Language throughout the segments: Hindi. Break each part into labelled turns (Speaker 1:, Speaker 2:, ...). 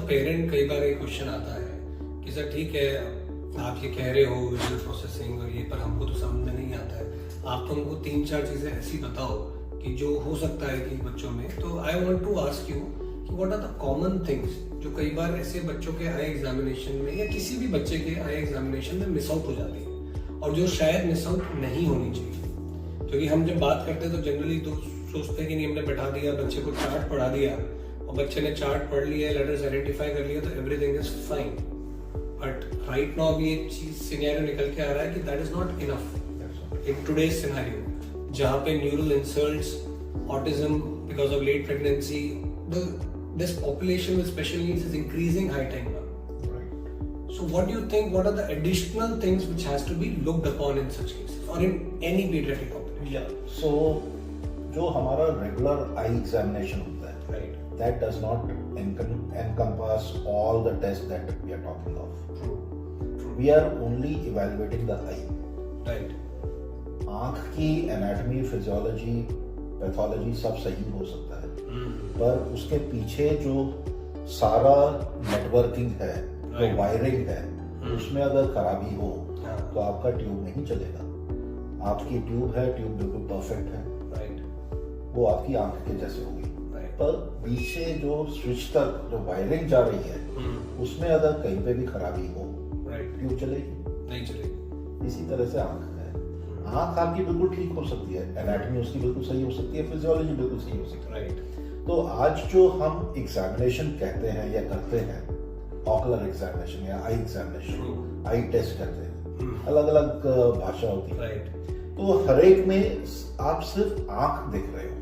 Speaker 1: पेरेंट कई बार एक क्वेश्चन आता है कि सर ठीक है आप ये कह रहे हो विजुअल प्रोसेसिंग और ये, पर हमको तो समझ में नहीं आता है, आप तो हमको 3-4 चीजें ऐसी बताओ कि जो हो सकता है कि बच्चों में। तो I want to ask you कि what are the common things जो कई बार ऐसे बच्चों के आई एग्जामिनेशन में या किसी भी बच्चे के आई एग्जामिनेशन में मिस आउट हो जाती है और जो शायद मिस आउट नहीं होनी चाहिए। क्योंकि हम जब बात करते हैं तो जनरली तो सोचते हैं कि नहीं, हमने बैठा दिया बच्चे को, चार्ट पढ़ा दिया और बच्चे ने चार्ट पढ़ लिया, लेटर्स आइडेंटिफाई कर लिया तो everything is fine. But right now भी एक चीज सिनेरियो निकल के आ रहा है कि that is not enough in today's scenario, जहाँ पे neural insults, autism because of late pregnancy, this population with special needs is increasing high time now. Right. So what do you think, what are the additional things which has to be looked upon in such cases or in any pediatric population?
Speaker 2: Yeah. So जो हमारा regular eye examination होता है,
Speaker 1: right,
Speaker 2: that does not encompass all the tests that we are talking of.
Speaker 1: True.
Speaker 2: We are only evaluating the eye.
Speaker 1: Right.
Speaker 2: आँख की anatomy, physiology, पैथोलॉजी सब सही हो सकता है, पर उसके पीछे जो सारा नेटवर्किंग है, जो वायरिंग है, उसमें अगर खराबी हो तो आपका ट्यूब नहीं चलेगा। आपकी ट्यूब है, ट्यूब बिल्कुल परफेक्ट है, वो आपकी आंख के जैसे होगी, पर पीछे जो स्विच तक जो वायरिंग जा रही है उसमें अगर कहीं पे भी खराबी हो, ट्यूब चलेगी
Speaker 1: नहीं चलेगी।
Speaker 2: इसी तरह से आंख है, आँख आपकी बिल्कुल ठीक हो सकती है, एनाटॉमी उसकी बिल्कुल सही हो सकती है, फिजियोलॉजी बिल्कुल सही हो सकती है। तो आज जो हम एग्जामिनेशन कहते हैं या करते हैं, ऑकुलर एग्जामिनेशन या आई एग्जामिनेशन, आई टेस्ट करते हैं, अलग अलग भाषा होती है। तो हर एक में आप सिर्फ आँख देख रहे हो,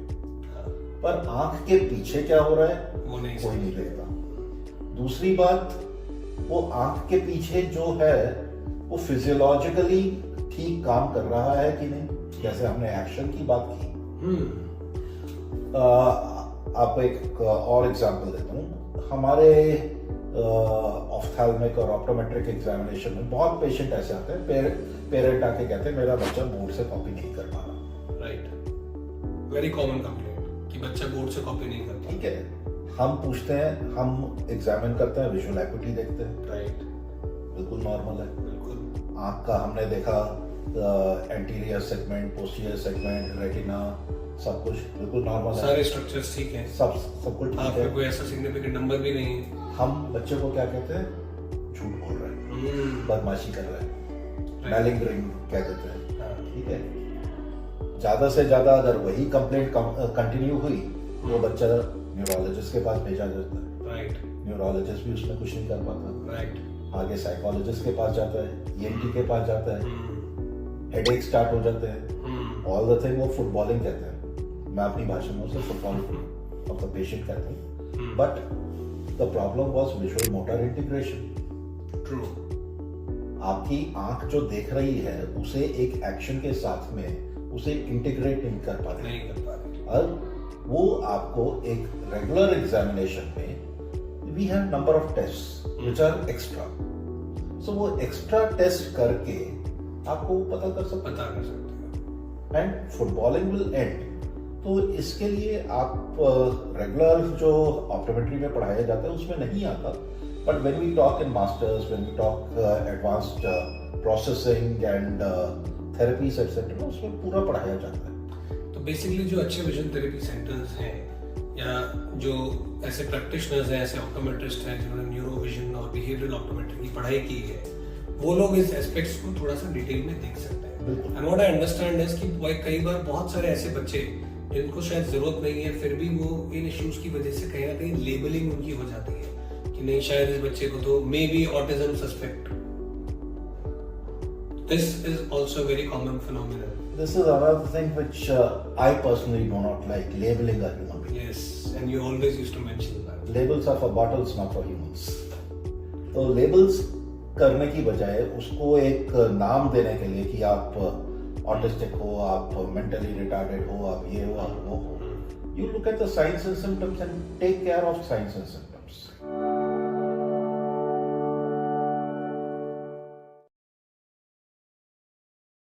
Speaker 2: पर आँख के पीछे क्या हो रहा है
Speaker 1: वो नहीं,
Speaker 2: कोई नहीं देखता। दूसरी बात, वो आँख के पीछे जो है वो फिजियोलॉजिकली ठीक काम कर रहा है कि नहीं। जैसे हमने एक्शन की बात की, आप एक और एग्जांपल देता हूँ। हमारे ऑफ्थैल्मिक और ऑप्टोमेट्रिक एग्जामिनेशन में बहुत पेशेंट ऐसे आते हैं, पेरेंट आके कहते हैं मेरा बच्चा बोर्ड से कॉपी नहीं कर पा रहा।
Speaker 1: राइट, वेरी कॉमन कंप्लेंट कि बच्चा बोर्ड से कॉपी नहीं करता।
Speaker 2: ठीक है, हम पूछते हैं, हम एग्जामिन करते हैं, विजुअल एक्यूटी देखते हैं,
Speaker 1: राइट,
Speaker 2: बिल्कुल नॉर्मल है।
Speaker 1: बिल्कुल
Speaker 2: आँख का हमने देखा, anterior segment, posterior segment, retina, सब कुछ बिल्कुल नॉर्मल है,
Speaker 1: सारे स्ट्रक्चर्स ठीक हैं,
Speaker 2: सब कुछ ठीक है।
Speaker 1: कोई ऐसा सिग्निफिकेंट नंबर भी नहीं है।
Speaker 2: हम बच्चे को क्या कहते हैं, झूठ बोल रहे हैं, बदमाशी कर रहे हैं, मैलिंगरिंग कह देते हैं। ठीक है, ज्यादा से ज्यादा अगर वही कंप्लेंट कंटिन्यू हुई तो बच्चा न्यूरोलॉजिस्ट के पास भेजा जाता है।
Speaker 1: राइट,
Speaker 2: न्यूरोलॉजिस्ट भी उसमें कुछ नहीं कर पाता।
Speaker 1: राइट,
Speaker 2: आगे साइकोलॉजिस्ट के पास जाता है, ईएनटी के पास जाता है, हेडेक स्टार्ट हो जाते हैं, ऑल द थिंग वो फुटबॉलिंग कहते हैं। मैं अपनी भाषा में उसे फुटबॉल ऑफ द पेशेंट कहता हूँ, but the problem was visual motor integration.
Speaker 1: True,
Speaker 2: आपकी आंख जो देख रही है उसे एक एक्शन के साथ में उसे इंटीग्रेट नहीं कर पा रही। और वो आपको एक रेगुलर एग्जामिनेशन में we have number of test which are extra, so वो एक्स्ट्रा टेस्ट करके आपको पता कर सकते हैं एंड फुटबॉलिंग विल एंड। तो इसके लिए आप रेगुलर जो ऑप्टोमेट्री में पढ़ाया जाता है उसमें नहीं आता, but when we talk in masters, when we talk advanced processing and therapies etcetera, उसमें पूरा पढ़ाया जाता है।
Speaker 1: तो बेसिकली जो अच्छे विजन थेरेपी सेंटर्स हैं या जो ऐसे प्रैक्टिशनर्स हैं, ऐसे ऑप्टोमेट्रिस्ट हैं जिन्होंने न्यूरो विजन और बिहेवियरल ऑप्टोमेट्री की पढ़ाई की है, वो लोग इस एस्पेक्ट्स को थोड़ा सा डिटेल में देख सकते हैं। And what I understand is कि कई बार बहुत सारे ऐसे बच्चे जिनको शायद जरूरत नहीं है, फिर भी वो इन इश्यूज की वजह से कहीं ना कहीं लेबलिंग उनकी हो जाती है कि नहीं शायद इस बच्चे को तो may be autism suspect. This is also very common phenomenon.
Speaker 2: This is another thing which I personally do not like, labeling a human being.
Speaker 1: Yes, and you always used to mention that.
Speaker 2: Labels are for bottles, not for humans. तो labels करने की बजाय उसको एक नाम देने के लिए कि आप ऑटिस्टिक हो, आप मेंटली रिटार्डेड हो, आप ये हो, आप वो हो, you look at the signs and symptoms and take care of signs and symptoms.